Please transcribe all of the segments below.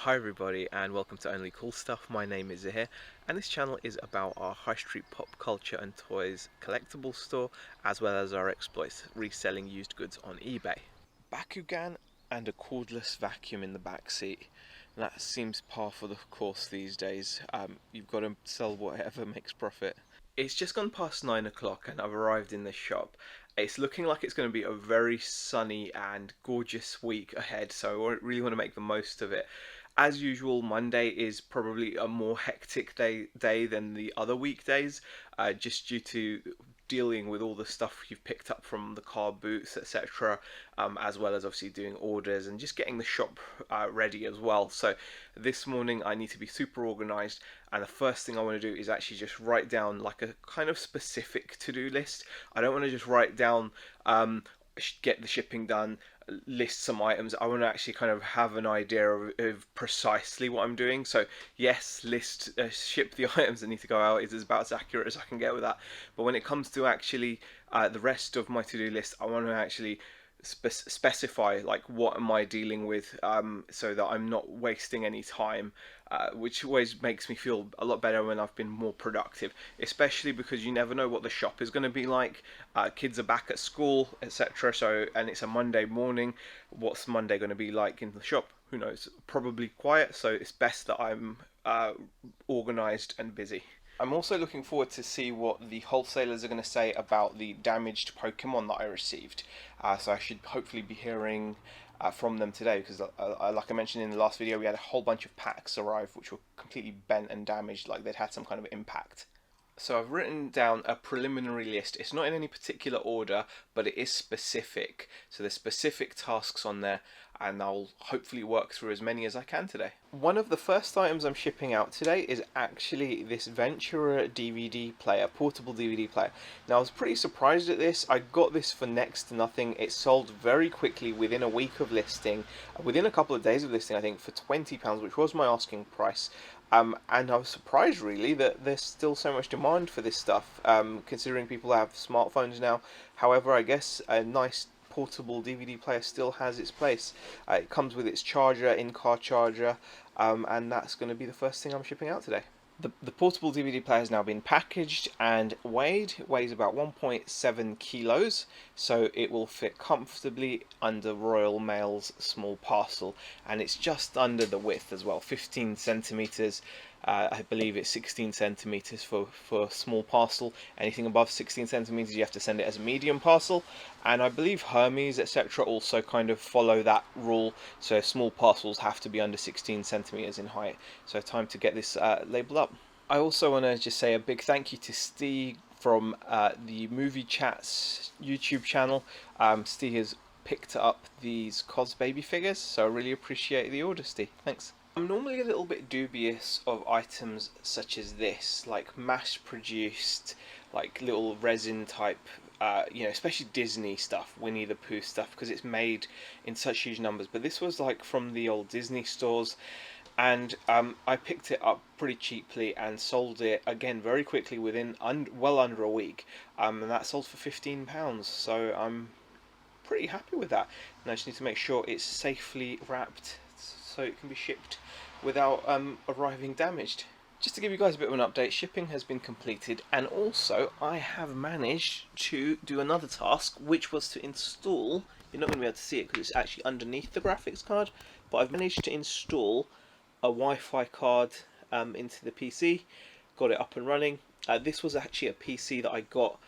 Hi everybody and welcome to Only Cool Stuff. My name is Zahir and this channel is about our high street pop culture and toys collectible store as well as our exploits reselling used goods on eBay. Bakugan and a cordless vacuum in the back seat. That seems par for the course these days. You've got to sell whatever makes profit. It's just gone past 9 o'clock and I've arrived in the shop. It's looking like it's going to be a very sunny and gorgeous week ahead, so I really want to make the most of it. As usual, Monday is probably a more hectic day than the other weekdays, just due to dealing with all the stuff you've picked up from the car boots, etc., as well as obviously doing orders and just getting the shop ready as well. So this morning I need to be super organized, and the first thing I want to do is actually just write down like a kind of specific to-do list. I don't want to just write down get the shipping done, list some items. I want to actually kind of have an idea of precisely what I'm doing. So yes, ship the items that need to go out is about as accurate as I can get with that. But when it comes to actually the rest of my to-do list, I want to actually specify like what am I dealing with, so that I'm not wasting any time, which always makes me feel a lot better when I've been more productive, especially because you never know what the shop is going to be like. Kids are back at school, etc., so, and it's a Monday morning. What's Monday going to be like in the shop? Who knows? Probably quiet, so it's best that I'm organized and busy. I'm also looking forward to see what the wholesalers are going to say about the damaged Pokemon that I received. So I should hopefully be hearing from them today, because like I mentioned in the last video, we had a whole bunch of packs arrive which were completely bent and damaged, like they'd had some kind of impact. So I've written down a preliminary list. It's not in any particular order, but it is specific. So there's specific tasks on there, and I'll hopefully work through as many as I can today. One of the first items I'm shipping out today is actually this Ventura DVD player, portable DVD player. Now I was pretty surprised at this. I got this for next to nothing. It sold very quickly within a week of listing, within a couple of days of listing, I think, for £20, which was my asking price. And I was surprised really that there's still so much demand for this stuff, considering people have smartphones now. However, I guess a nice portable DVD player still has its place. It comes with its charger, in-car charger, and that's going to be the first thing I'm shipping out today. The portable DVD player has now been packaged and weighed. It weighs about 1.7 kilos, so it will fit comfortably under Royal Mail's small parcel, and it's just under the width as well, 15 centimeters. I believe it's 16 centimeters for small parcel. Anything above 16 centimeters you have to send it as a medium parcel, and I believe Hermes, etc., also kind of follow that rule, so small parcels have to be under 16 centimeters in height. So time to get this labeled up. I also want to just say a big thank you to Steve from the Movie Chats YouTube channel. Steve has picked up these Cos baby figures, so I really appreciate the order, Steve. Thanks. I'm normally a little bit dubious of items such as this, like mass-produced, like little resin type, especially Disney stuff, Winnie the Pooh stuff, because it's made in such huge numbers. But this was like from the old Disney stores, and I picked it up pretty cheaply and sold it again very quickly within well under a week, and that sold for £15. So I'm pretty happy with that. And I just need to make sure it's safely wrapped so it can be shipped without arriving damaged. Just to give you guys a bit of an update, shipping has been completed, and also I have managed to do another task, which was to install, you're not going to be able to see it because it's actually underneath the graphics card, but I've managed to install a Wi-Fi card into the PC, got it up and running. This was actually a PC that I got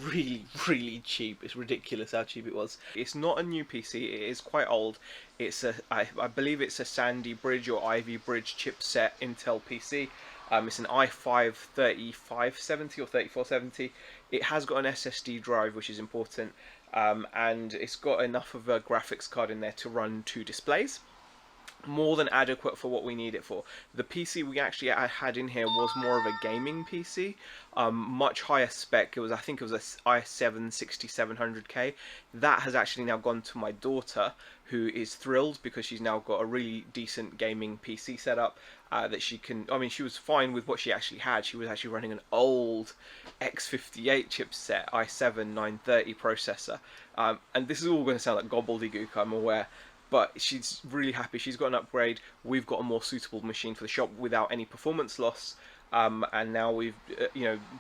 really cheap. It's ridiculous how cheap it was. It's not a new PC, it is quite old. It's I believe it's a Sandy Bridge or Ivy Bridge chipset Intel PC. It's an i5 3570 or 3470. It has got an SSD drive, which is important, and it's got enough of a graphics card in there to run 2 displays. More than adequate for what we need it for. The PC we actually had in here was more of a gaming PC, much higher spec. I think it was a i7 6700K. That has actually now gone to my daughter, who is thrilled because she's now got a really decent gaming PC setup that she can. I mean, she was fine with what she actually had. She was actually running an old X58 chipset, i7 930 processor, and this is all going to sound like gobbledygook, I'm aware. but she's really happy. She's got an upgrade. We've got a more suitable machine for the shop without any performance loss. And now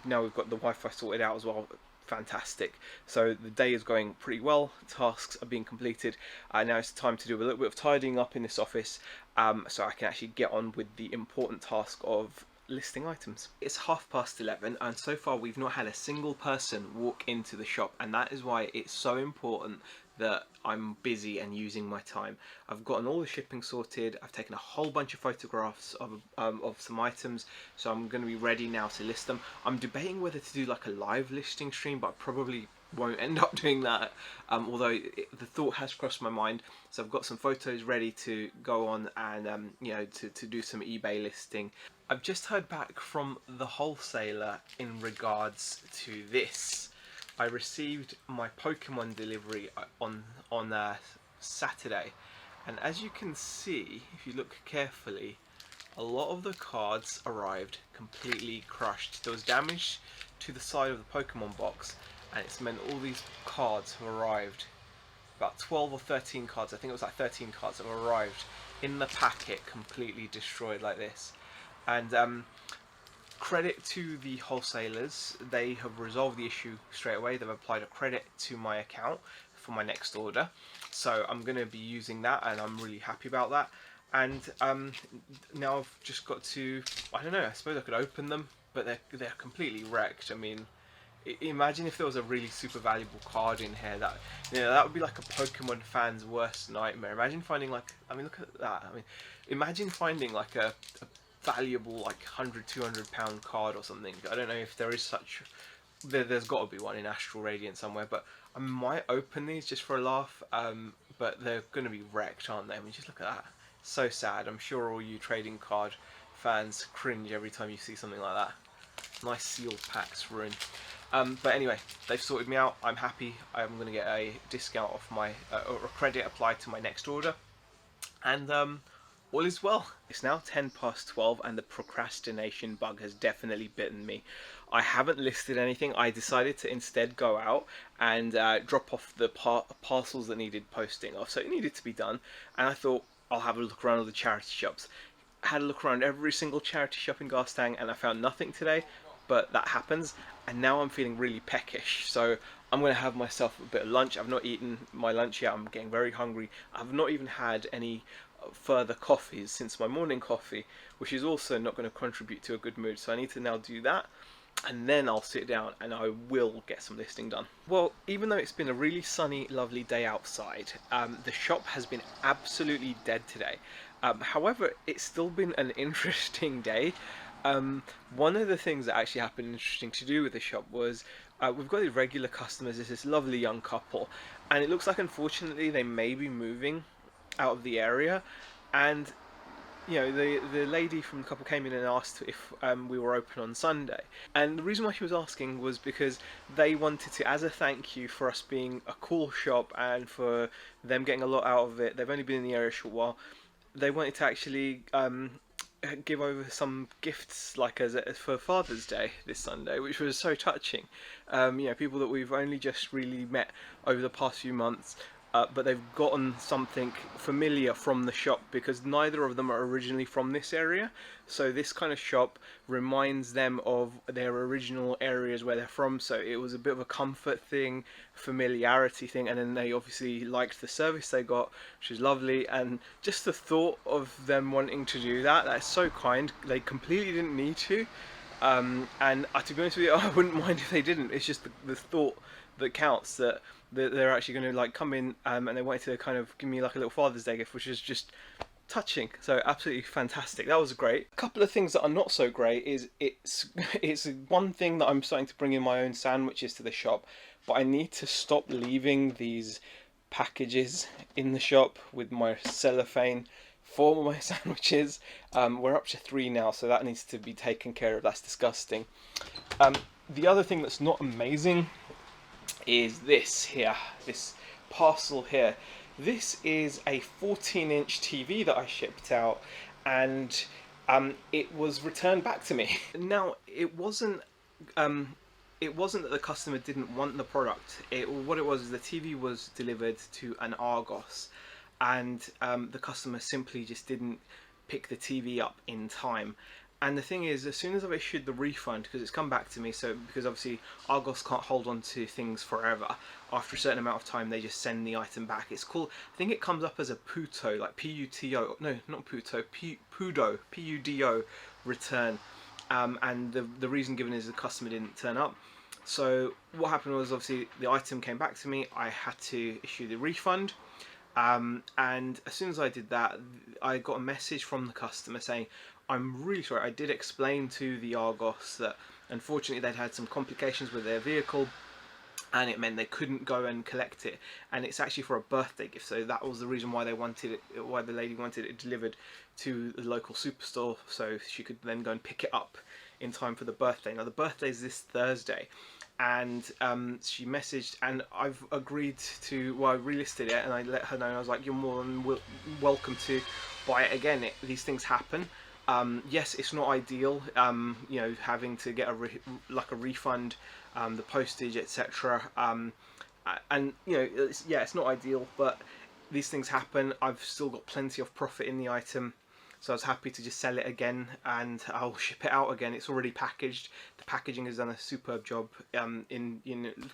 now we've got the Wi-Fi sorted out as well. Fantastic. So the day is going pretty well. Tasks are being completed. Now it's time to do a little bit of tidying up in this office, so I can actually get on with the important task of listing items. It's 11:30, and so far we've not had a single person walk into the shop, and that is why it's so important that I'm busy and using my time. I've gotten all the shipping sorted. I've taken a whole bunch of photographs of some items, so I'm going to be ready now to list them. I'm debating whether to do like a live listing stream, but I probably won't end up doing that, although the thought has crossed my mind. So I've got some photos ready to go on, and to do some eBay listing. I've just heard back from the wholesaler in regards to this. I received my Pokemon delivery on Saturday, and as you can see, if you look carefully, a lot of the cards arrived completely crushed. There was damage to the side of the Pokemon box, and it's meant all these cards have arrived. About 12 or 13 cards, I think it was like 13 cards, have arrived in the packet completely destroyed like this. And credit to the wholesalers, they have resolved the issue straight away. They've applied a credit to my account for my next order, so I'm going to be using that, and I'm really happy about that. And now I've just got to, I don't know, I suppose I could open them, but they're completely wrecked. I mean, imagine if there was a really super valuable card in here. That would be like a Pokemon fan's worst nightmare. Imagine finding like, I mean, look at that. I mean, imagine finding like a valuable like 100-200 pound card or something. I don't know if there is such. There's got to be one in Astral Radiant somewhere, but I might open these just for a laugh. But they're going to be wrecked, aren't they? I mean, just look at that. So sad. I'm sure all you trading card fans cringe every time you see something like that. Nice sealed packs ruined. But anyway, they've sorted me out. I'm happy. I'm going to get a discount off my or a credit applied to my next order, and all is well. It's now 12:10, and the procrastination bug has definitely bitten me. I haven't listed anything. I decided to instead go out and drop off the parcels that needed posting off, so it needed to be done. And I thought I'll have a look around all the charity shops. I had a look around every single charity shop in Garstang, and I found nothing today. But that happens, and now I'm feeling really peckish, so I'm going to have myself a bit of lunch. I've not eaten my lunch yet. I'm getting very hungry. I've not even had any further coffees since my morning coffee, which is also not going to contribute to a good mood, so I need to now do that, and then I'll sit down and I will get some listing done. Well, even though it's been a really sunny, lovely day outside, the shop has been absolutely dead today. However, it's still been an interesting day. One of the things that actually happened interesting to do with the shop was we've got these regular customers. There's this lovely young couple, and it looks like unfortunately they may be moving out of the area, and the lady from the couple came in and asked if we were open on Sunday, and the reason why she was asking was because they wanted to, as a thank you for us being a cool shop and for them getting a lot out of it, they've only been in the area a short while, they wanted to actually give over some gifts, like as for Father's Day this Sunday, which was so touching. People that we've only just really met over the past few months, but they've gotten something familiar from the shop, because neither of them are originally from this area, so this kind of shop reminds them of their original areas where they're from. So it was a bit of a comfort thing, familiarity thing, and then they obviously liked the service they got, which is lovely. And just the thought of them wanting to do that's so kind. They completely didn't need to, and to be honest with you, I wouldn't mind if they didn't. It's just the thought that counts, that they're actually going to like come in, and they wanted to kind of give me like a little Father's Day gift, which is just touching. So absolutely fantastic. That was great. A couple of things that are not so great is it's one thing that I'm starting to bring in my own sandwiches to the shop, but I need to stop leaving these packages in the shop with my cellophane for my sandwiches. We're up to 3 now, so that needs to be taken care of. That's disgusting. The other thing that's not amazing is this here, this parcel here. This is a 14-inch TV that I shipped out, and it was returned back to me. Now, it wasn't that the customer didn't want the product. What it was is the TV was delivered to an Argos, and the customer simply just didn't pick the TV up in time. And the thing is, as soon as I've issued the refund, because it's come back to me, so because obviously Argos can't hold on to things forever. After a certain amount of time, they just send the item back. It's called, I think it comes up as a PUTO, like P-U-T-O, no, not PUTO, PUDO, P-U-D-O return. And the reason given is the customer didn't turn up. So what happened was, obviously the item came back to me. I had to issue the refund. And as soon as I did that, I got a message from the customer saying, I'm really sorry, I did explain to the Argos that unfortunately they'd had some complications with their vehicle and it meant they couldn't go and collect it, and it's actually for a birthday gift, so that was the reason why they wanted it, why the lady wanted it delivered to the local superstore, so she could then go and pick it up in time for the birthday. Now the birthday is this Thursday, and she messaged, and I've agreed to, well, I relisted it and I let her know, and I was like, you're more than welcome to buy it again. These things happen. Yes, it's not ideal, you know, having to get a refund, the postage, etc. And you know, it's not ideal, but these things happen. I've still got plenty of profit in the item, so I was happy to just sell it again, and I'll ship it out again. It's already packaged. The packaging has done a superb job in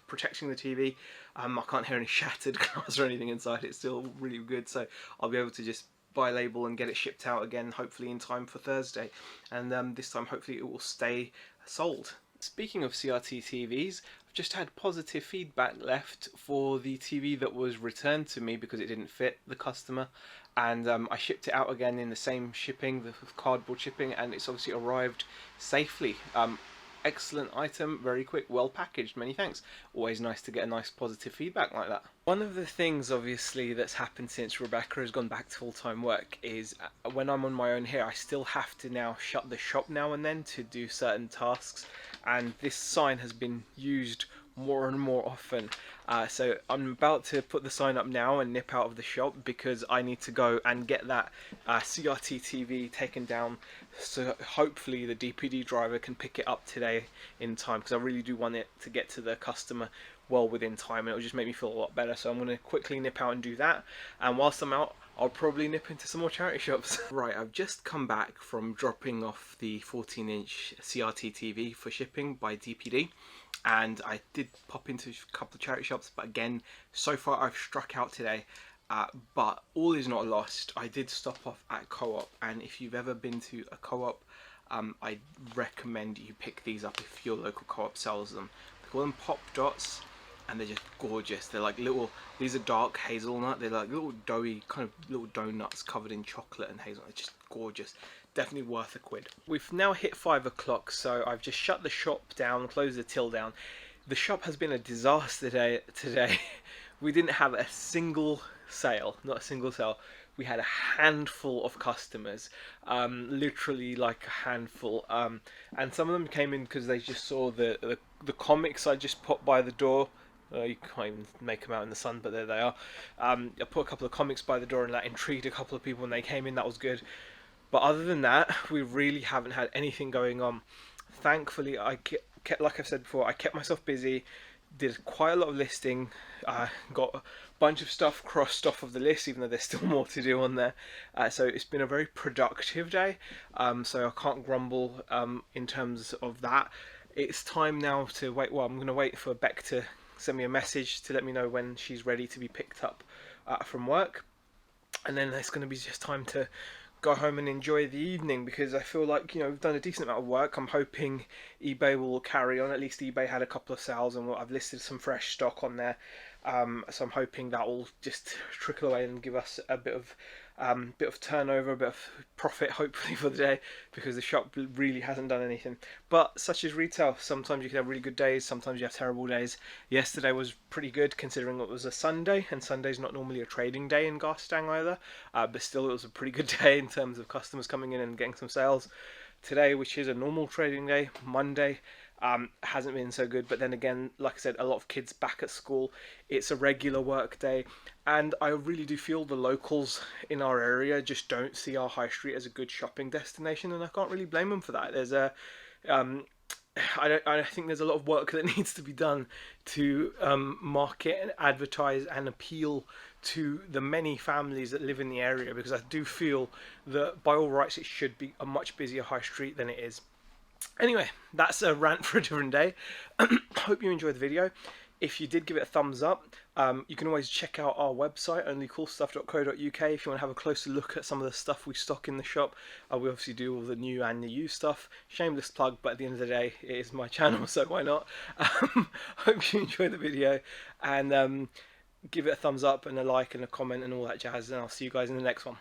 protecting the TV. I can't hear any shattered glass or anything inside. It's still really good, so I'll be able to just buy label and get it shipped out again, hopefully in time for Thursday, and this time hopefully it will stay sold. Speaking of CRT TVs, I've just had positive feedback left for the TV that was returned to me because it didn't fit the customer, and I shipped it out again in the same shipping, the cardboard shipping, and it's obviously arrived safely. Excellent item, very quick, well packaged, many thanks. Always nice to get a nice positive feedback like that. One of the things obviously that's happened since Rebecca has gone back to full-time work is when I'm on my own here, I still have to now shut the shop now and then to do certain tasks, and this sign has been used more and more often. So I'm about to put the sign up now and nip out of the shop because I need to go and get that CRT TV taken down, so hopefully the DPD driver can pick it up today in time, because I really do want it to get to the customer well within time, and it'll just make me feel a lot better. So I'm going to quickly nip out and do that, and whilst I'm out I'll probably nip into some more charity shops. Right, I've just come back from dropping off the 14-inch CRT TV for shipping by DPD, and I did pop into a couple of charity shops, but again, so far I've struck out today. But all is not lost. I did stop off at Co-op, and if you've ever been to a Co-op, I recommend you pick these up if your local Co-op sells them. They call them Pop Dots, and they're just gorgeous. They're like little, these are dark hazelnut, they're like little doughy, kind of little donuts covered in chocolate and hazelnut. It's just gorgeous. Definitely worth a quid. We've now hit 5 o'clock, so I've just shut the shop down, closed the till down. The shop has been a disaster today. We didn't have a single sale, not a single sale. We had a handful of customers, literally like a handful, and some of them came in because they just saw the comics I just put by the door. You can't even make them out in the sun, but there they are. I put a couple of comics by the door, and that intrigued a couple of people when they came in. That was good. But other than that, we really haven't had anything going on. Thankfully, I kept, like I've said before, I kept myself busy, did quite a lot of listing, got a bunch of stuff crossed off of the list, even though there's still more to do on there. So it's been a very productive day, so I can't grumble in terms of that. It's time now to wait. Well, I'm going to wait for Beck to send me a message to let me know when she's ready to be picked up from work, and then it's going to be just time to go home and enjoy the evening, because I feel like, you know, we've done a decent amount of work. I'm hoping eBay will carry on. At least eBay had a couple of sales, and I've listed some fresh stock on there, so I'm hoping that will just trickle away and give us a bit of turnover, a bit of profit hopefully for the day, because the shop really hasn't done anything. But such is retail. Sometimes you can have really good days, sometimes you have terrible days. Yesterday was pretty good considering it was a Sunday, and Sunday's not normally a trading day in Garstang either, but still it was a pretty good day in terms of customers coming in and getting some sales. Today, which is a normal trading day, Monday, hasn't been so good, but then again, like I said, a lot of kids back at school. It's a regular work day, and I really do feel the locals in our area just don't see our high street as a good shopping destination, and I can't really blame them for that. There's I think there's a lot of work that needs to be done to market and advertise and appeal to the many families that live in the area, because I do feel that by all rights it should be a much busier high street than it is. Anyway, that's a rant for a different day. Hope you enjoyed the video. If you did, give it a thumbs up. You can always check out our website, onlycoolstuff.co.uk, if you want to have a closer look at some of the stuff we stock in the shop. We obviously do all the new and the used stuff. Shameless plug, but at the end of the day, it is my channel, so why not? Hope you enjoyed the video, and give it a thumbs up and a like and a comment and all that jazz, and I'll see you guys in the next one.